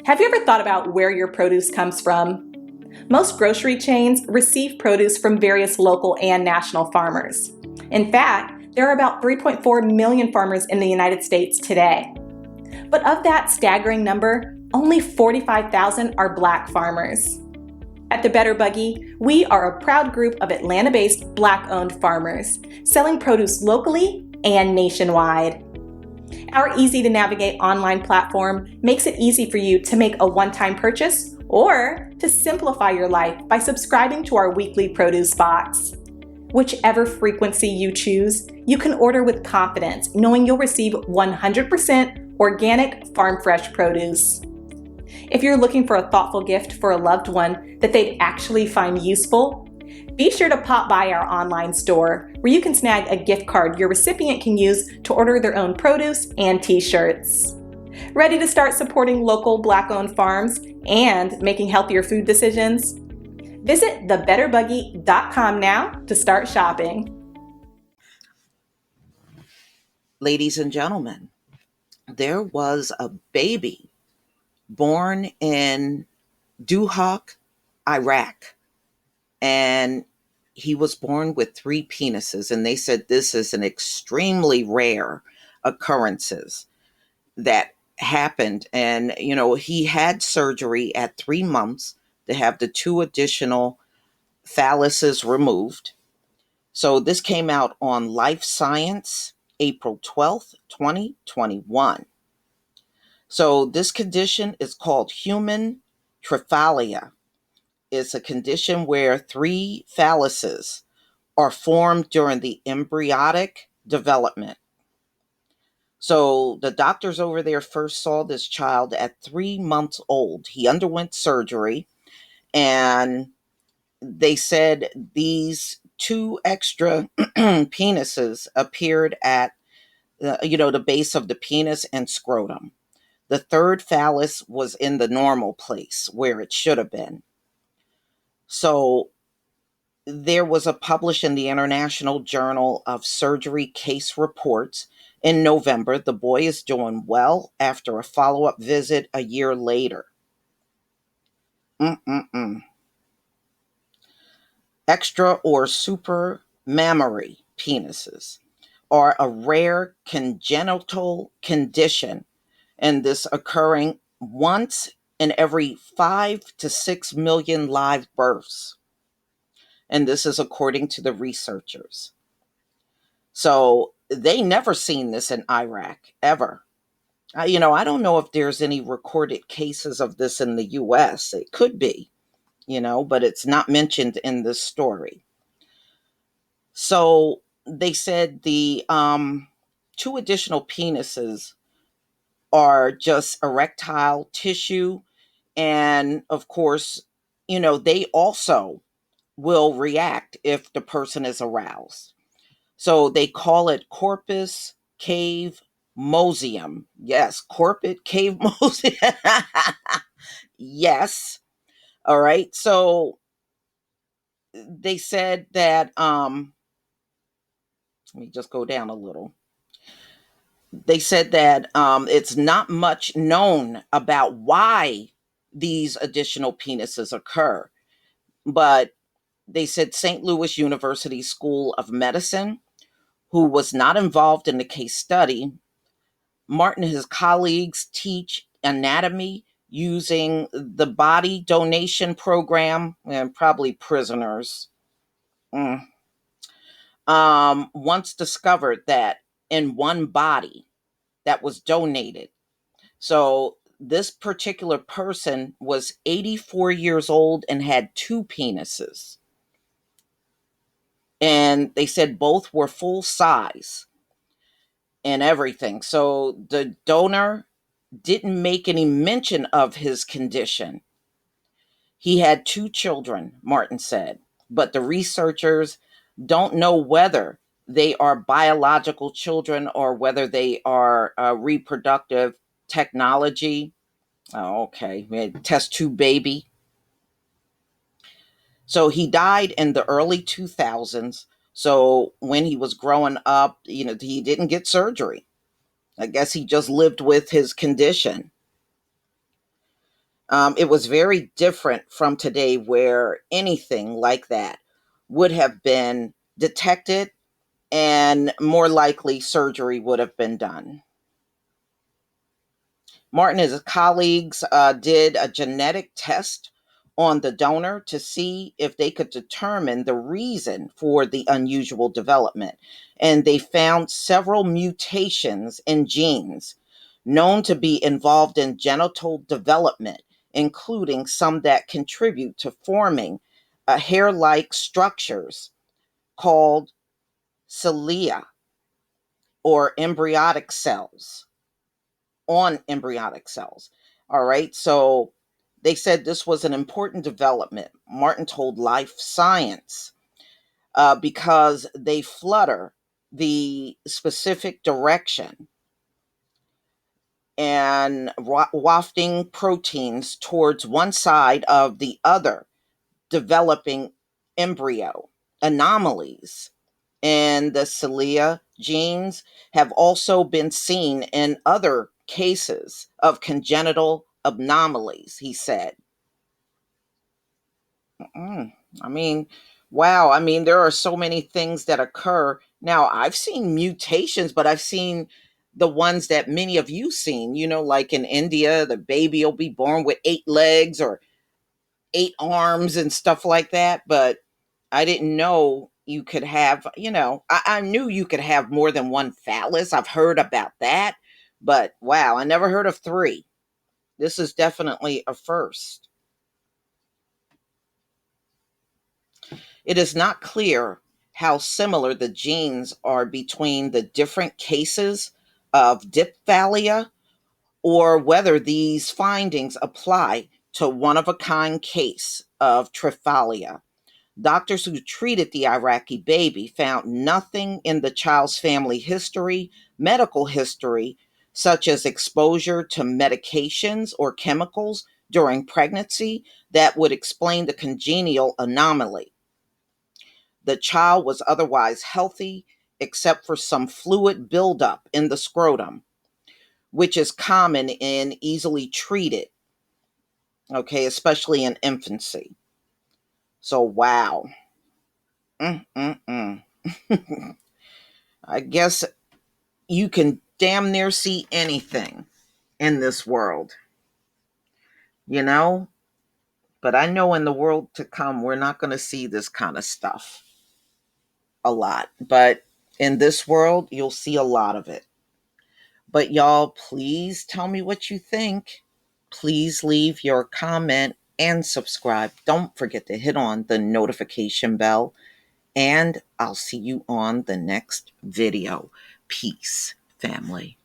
Have you ever thought about where your produce comes from? Most grocery chains receive produce from various local and national farmers. In fact, there are about 3.4 million farmers in the United States today. But of that staggering number, only 45,000 are Black farmers. At the Better Buggy, we are a proud group of Atlanta-based Black-owned farmers, selling produce locally and nationwide. Our easy-to-navigate online platform makes it easy for you to make a one-time purchase or to simplify your life by subscribing to our weekly produce box. Whichever frequency you choose, you can order with confidence, knowing you'll receive 100% organic farm-fresh produce. If you're looking for a thoughtful gift for a loved one that they'd actually find useful, be sure to pop by our online store where you can snag a gift card your recipient can use to order their own produce and t-shirts. Ready to start supporting local Black-owned farms and making healthier food decisions? Visit thebetterbuggy.com now to start shopping. Ladies and gentlemen, there was a baby born in Duhok, Iraq, and he was born with 3 penises, and they said this is an extremely rare occurrences that happened. And he had surgery at 3 months to have the 2 additional phalluses removed. So this came out on Life Science April 12th, 2021. So this condition is called human Triphalia. It's a condition where 3 phalluses are formed during the embryonic development. So the doctors over there first saw this child at 3 months old. He underwent surgery, and they said these 2 extra penises appeared at the base of the penis and scrotum. The 3rd phallus was in the normal place where it should have been. So there was a published in the International Journal of Surgery case reports in November. The boy is doing well after a follow-up visit a year later. Extra or super mammary penises are a rare congenital condition, and this occurring once in every 5 to 6 million live births. And this is according to the researchers. So they never seen this in Iraq, ever. I don't know if there's any recorded cases of this in the U.S. It could be, but it's not mentioned in this story. So they said the 2 additional penises are just erectile tissue. And of course, they also will react if the person is aroused. So they call it corpus cavosum. Yes, corpus cavosum. Yes. All right. So they said that, let me just go down a little. They said that it's not much known about why these additional penises occur, but they said St. Louis University School of Medicine, who was not involved in the case study, Martin and his colleagues teach anatomy using the body donation program, and probably prisoners. Once discovered that in one body that was donated. So this particular person was 84 years old and had 2 penises. And they said both were full size and everything. So the donor didn't make any mention of his condition. He had 2 children, Martin said, but the researchers don't know whether they are biological children or whether they are reproductive technology. Oh, okay. We had test tube baby. So he died in the early 2000s. So when he was growing up, he didn't get surgery. I guess he just lived with his condition. It was very different from today, where anything like that would have been detected and more likely surgery would have been done. Martin and his colleagues did a genetic test on the donor to see if they could determine the reason for the unusual development. And they found several mutations in genes known to be involved in genital development, including some that contribute to forming hair like structures called cilia, or embryonic cells, on embryonic cells. All right. So they said this was an important development, Martin told Life Science, because they flutter the specific direction and wafting proteins towards one side of the other, developing embryo anomalies. And the cilia genes have also been seen in other cases of congenital anomalies, he said. I mean, wow. I mean, there are so many things that occur. Now, I've seen mutations, but I've seen the ones that many of you seen, like in India, the baby will be born with 8 legs or 8 arms and stuff like that. But I didn't know you could have, I knew you could have more than one phallus. I've heard about that. But wow, I never heard of 3. This is definitely a first. It is not clear how similar the genes are between the different cases of Triphalia, or whether these findings apply to one of a kind case of Triphalia. Doctors who treated the Iraqi baby found nothing in the child's family history, medical history, such as exposure to medications or chemicals during pregnancy, that would explain the congenital anomaly. The child was otherwise healthy, except for some fluid buildup in the scrotum, which is common and easily treated, okay, especially in infancy. So, wow. Mm-mm-mm. I guess you can damn near see anything in this world, you know? But I know in the world to come, we're not going to see this kind of stuff a lot. But in this world, you'll see a lot of it. But y'all, please tell me what you think. Please leave your comment and subscribe. Don't forget to hit on the notification bell. And I'll see you on the next video. Peace, family.